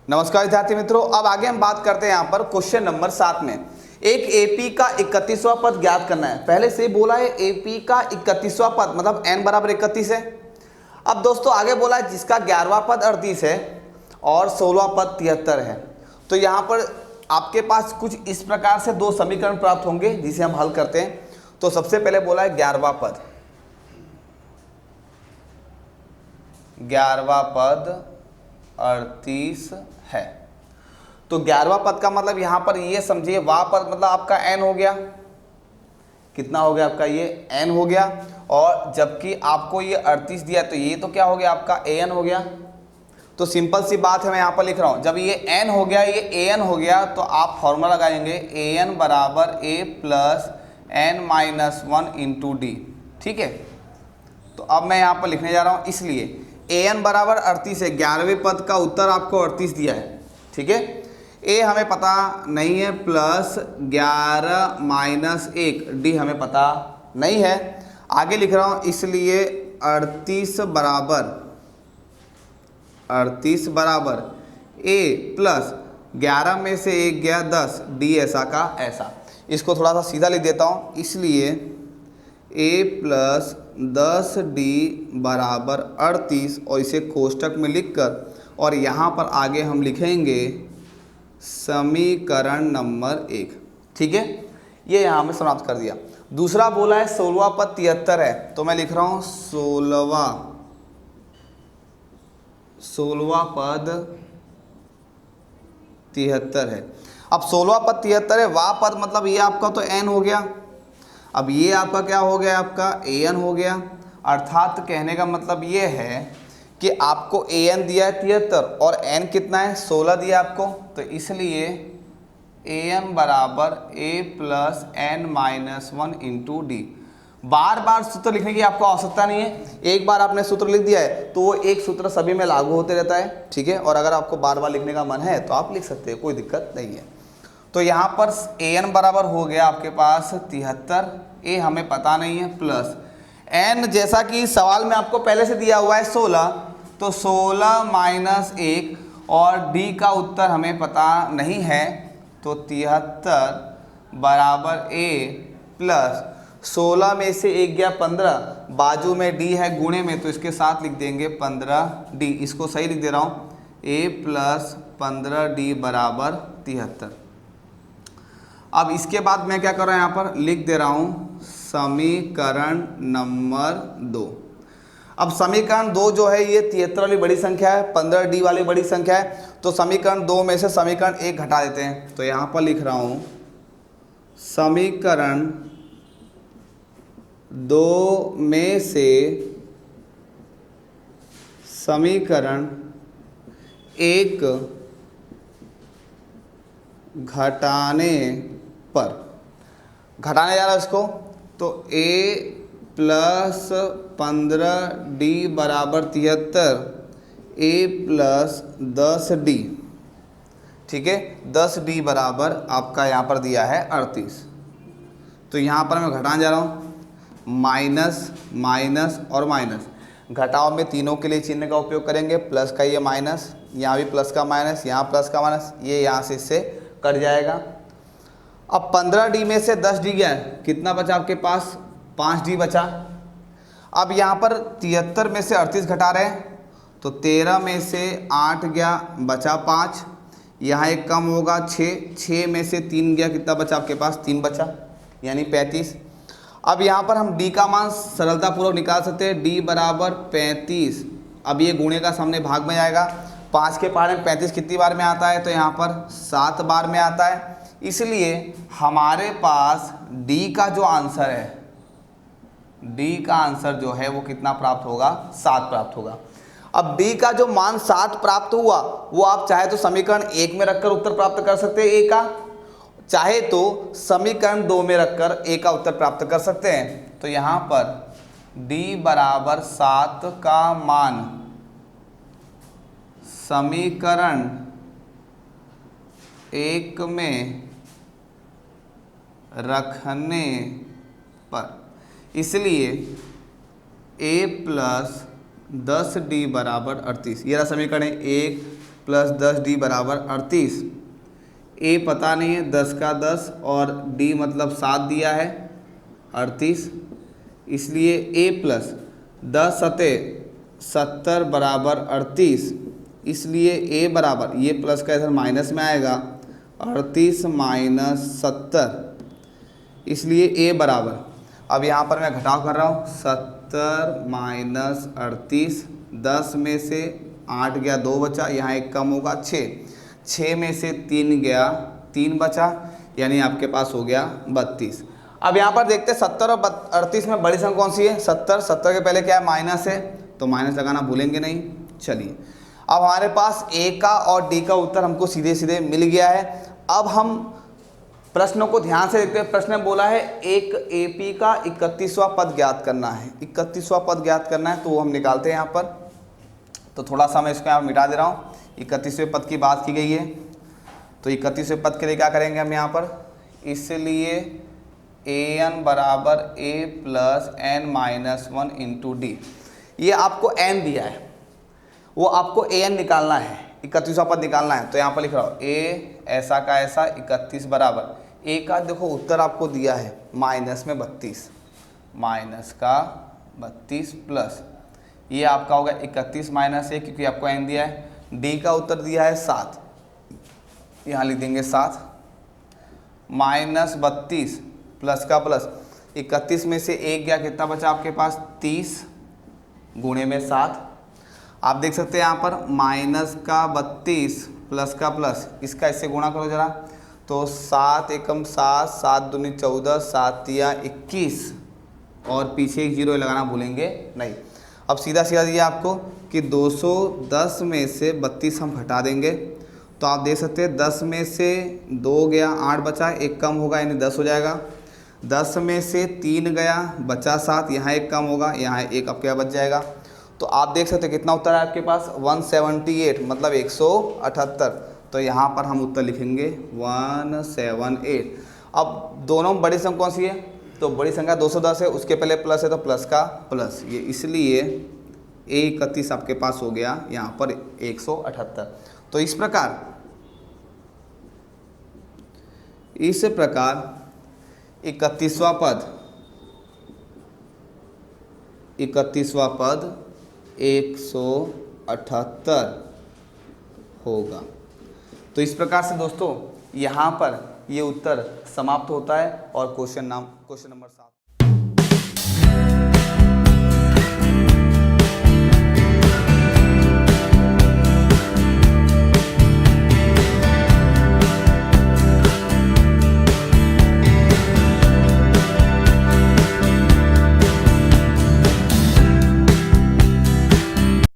नमस्कार विद्यार्थी मित्रों, अब आगे हम बात करते हैं यहाँ पर क्वेश्चन नंबर 7 में। एक एपी का 31वां पद ज्ञात करना है। पहले से बोला है एपी का 31वां पद मतलब n बराबर 31 है। अब दोस्तों आगे बोला है जिसका 11वां पद 38 है और 16वां पद 73 है। तो यहाँ पर आपके पास कुछ इस प्रकार से दो समीकरण प्राप्त होंगे जिसे हम हल करते हैं। तो सबसे पहले बोला है 11वां पद, 11वां पद 38 है। तो 11वां पद का मतलब यहाँ पर ये समझिए, वां पद मतलब आपका n हो गया। कितना हो गया आपका? ये n हो गया। और जबकि आपको ये 38 दिया तो ये तो क्या हो गया आपका an हो गया। तो सिंपल सी बात है, मैं यहाँ पर लिख रहा हूँ, जब ये n हो गया, ये an हो गया, तो आप फॉर्मूला लगाएंगे an बराबर a plus n minus 1 into D. ठीक है, तो अब मैं यहाँ पर लिखने जा रहा हूँ, इसलिए an बराबर 38 है। 11वें पद का उत्तर आपको 38 दिया है। ठीक है, a हमें पता नहीं है, प्लस 11 माइनस 1 डी हमें पता नहीं है। आगे लिख रहा हूँ, इसलिए 38 बराबर a प्लस 11 में से 1 गया 10 डी ऐसा का ऐसा। इसको थोड़ा सा सीधा लिख देता हूँ, इसलिए a प्लस 10 डी बराबर 38 और इसे कोष्टक में लिखकर और यहाँ पर आगे हम लिखेंगे समीकरण नंबर 1। ठीक है, ये यहाँ में समाप्त कर दिया। दूसरा बोला है 16वां पद 73 है, तो मैं लिख रहा हूँ 16वां पद 73 है। अब 16वां पद 73 है, वां पद मतलब ये आपका तो n हो गया। अब ये आपका क्या हो गया? आपका an हो गया। अर्थात कहने का मतलब ये है कि आपको an दिया है 73 और n कितना है? 16 दिया आपको। तो इसलिए an बराबर a plus n minus 1 into D. बार बार सूत्र लिखने की आपको आवश्यकता नहीं है, एक बार आपने सूत्र लिख दिया है तो वो एक सूत्र सभी में लागू होते रहता है। ठीक है, और अगर आपको बार बार लिखने का मन है तो आप लिख सकते हैं, कोई दिक्कत नहीं है। तो यहाँ पर an बराबर हो गया आपके पास 73, a हमें पता नहीं है, प्लस n जैसा कि सवाल में आपको पहले से दिया हुआ है 16, तो 16 माइनस 1 और d का उत्तर हमें पता नहीं है, तो 73 बराबर a प्लस 16 में से 1 गया 15, बाजू में d है गुणे में, तो इसके साथ लिख देंगे 15d। इसको सही लिख दे रहा हूँ, a प्लस 15d बराबर 73। अब इसके बाद मैं क्या कर रहा हूँ, यहाँ पर लिख दे रहा हूँ समीकरण नंबर 2। अब समीकरण 2 जो है ये 73 वाली बड़ी संख्या है, 15d वाली बड़ी संख्या है, तो समीकरण 2 में से समीकरण 1 घटा देते हैं। तो यहाँ पर लिख रहा हूँ समीकरण 2 में से समीकरण 1 घटाने जा रहा है इसको, तो a प्लस 15d बराबर 73, a प्लस 10d। ठीक है, 10d बराबर आपका यहाँ पर दिया है 38। तो यहाँ पर मैं घटाने जा रहा हूँ, माइनस माइनस और माइनस। घटाव में तीनों के लिए चिन्ह का उपयोग करेंगे, प्लस का ये माइनस, यहाँ भी प्लस का माइनस, यहाँ प्लस का माइनस, ये यहाँ से इससे कट जाएगा। अब 15d में से 10d गया, कितना बचा आपके पास? 5d बचा। अब यहाँ पर 73 में से 38 घटा रहे हैं, तो 13 में से 8 गया, बचा 5, यहाँ एक कम होगा 6 में से 3 गया, कितना बचा आपके पास? 3 बचा, यानी 35। अब यहाँ पर हम d का मान सरलतापूर्वक निकाल सकते हैं, d बराबर 35। अब ये गुणे का सामने भाग में आएगा, 5 के पहाड़ में 35 कितनी बार में आता है? तो यहाँ पर 7 बार में आता है। इसलिए हमारे पास d का जो आंसर है, d का आंसर जो है वो कितना प्राप्त होगा? 7 प्राप्त होगा। अब d का जो मान 7 प्राप्त हुआ वो आप चाहे तो समीकरण 1 में रखकर उत्तर प्राप्त कर सकते हैं a का, चाहे तो समीकरण 2 में रखकर a का उत्तर प्राप्त कर सकते हैं। तो यहाँ पर d बराबर 7 का मान समीकरण 1 में रखने पर, इसलिए a प्लस 10d बराबर 38। ये रहा समीकरण 1 प्लस 10d बराबर 38। ए पता नहीं है, 10 का 10 और डी मतलब 7 दिया है 38, इसलिए ए प्लस 10 सते 70 बराबर 38, इसलिए ए बराबर, ये प्लस का इधर माइनस में आएगा 38 माइनस 70, इसलिए ए बराबर, अब यहाँ पर मैं घटाव कर रहा हूँ, 70 माइनस 38, 10 में से 8 गया 2 बचा, यहाँ एक कम होगा 6 में से 3 गया 3 बचा, यानी आपके पास हो गया 32। अब यहाँ पर देखते हैं 70 और 38 में बड़ी संख्या कौन सी है, 70 के पहले क्या है, माइनस है, तो माइनस लगाना भूलेंगे नहीं। चलिए अब हमारे पास ए का और डी का उत्तर हमको सीधे सीधे मिल गया है। अब हम प्रश्नों को ध्यान से देखते हैं। प्रश्न में बोला है एक एपी का 31वां पद ज्ञात करना है, 31वां पद ज्ञात करना है, तो वो हम निकालते हैं यहाँ पर। तो थोड़ा सा मैं इसको यहाँ मिटा दे रहा हूँ, 31वें पद की बात की गई है, तो 31वें पद के लिए क्या करेंगे हम यहाँ पर, इसलिए an बराबर a plus n minus 1 into D. ये आपको n दिया है, वो आपको an निकालना है, 31वां पद निकालना है, तो यहाँ पर लिख रहा हूँ a ऐसा का ऐसा 31 बराबर a का, देखो उत्तर आपको दिया है माइनस में 32, माइनस का 32 प्लस ये आपका होगा 31 माइनस 1, क्योंकि आपको n दिया है। d का उत्तर दिया है 7, यहाँ लिख देंगे 7 माइनस 32 प्लस का प्लस 31 में से 1 गया, कितना बचा आपके पास 30 गुणे में 7। आप देख सकते हैं यहाँ पर माइनस का 32 प्लस का प्लस, इसका इससे गुणा करो जरा, तो 7 एकम 7, 7 दूनी 14, 7 तिया 21, और पीछे एक जीरो लगाना भूलेंगे नहीं। अब सीधा सीधा दिया आपको कि 210 में से 32 हम हटा देंगे, तो आप देख सकते हैं 10 में से 2 गया 8 बचा, एक कम होगा यानी 10 हो जाएगा, 10 में से 3 गया बचा 7, यहाँ एक कम होगा, यहाँ एक आपके बच जाएगा। तो आप देख सकते हैं कितना उत्तर है आपके पास 178, मतलब 178, तो यहाँ पर हम उत्तर लिखेंगे 178। अब दोनों में बड़ी संख्या कौन सी है, तो बड़ी संख्या 210 है, उसके पहले प्लस है तो प्लस का प्लस, ये इसलिए ए 31 आपके पास हो गया यहाँ पर 178। तो इस प्रकार 31वां पद 178 होगा। तो इस प्रकार से दोस्तों यहाँ पर ये उत्तर समाप्त होता है और क्वेश्चन नंबर 7